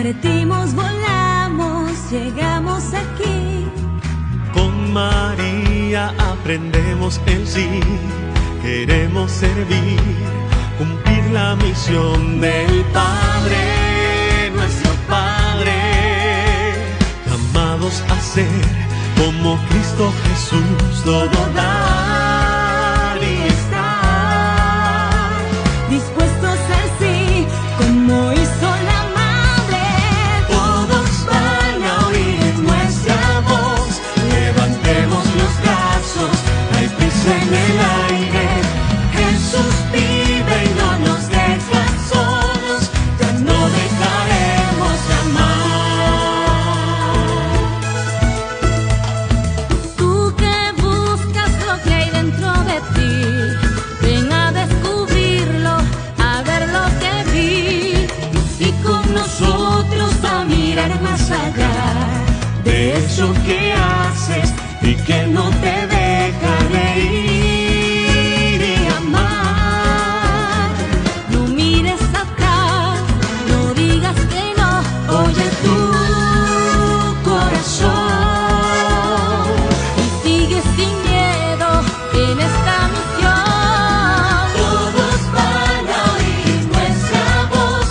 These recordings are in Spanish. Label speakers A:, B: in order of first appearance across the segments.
A: Partimos, volamos, llegamos aquí.
B: Con María aprendemos el sí. Queremos servir, cumplir la misión del Padre, nuestro Padre. Llamados a ser como Cristo Jesús, todo dar y estar
A: Dispuestos al sí, como hizo la madre.
B: Todos van a oír nuestra voz. Levantemos los brazos, hay prisa en el aire. Jesús vive y no nos deja solos, ya no dejaremos de amar.
A: Tú que buscas lo que hay dentro de ti, ven a descubrirlo, a ver lo que vi. Y con nosotros a mirar más allá
B: De eso que haces y que no te deja reír y amar.
A: No mires atrás, no digas que no.
B: Oye tu corazón.
A: Y sigue sin miedo en esta misión.
B: Todos van a oír nuestra voz.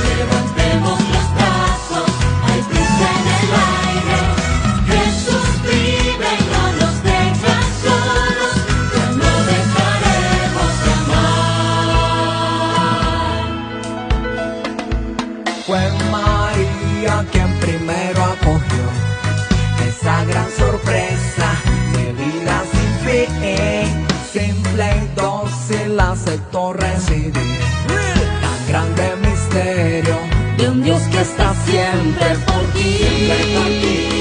B: Levantemos los brazos, hay prisa en el aire. Jesús vive y no nos deja solos, ya no dejaremos de amar.
C: Fue María quien primero acogió esa gran sorpresa de vida sin fin. Simple y dócil aceptó recibir tan grande misterio
A: De un Dios que está siempre por ti.
B: Siempre por ti.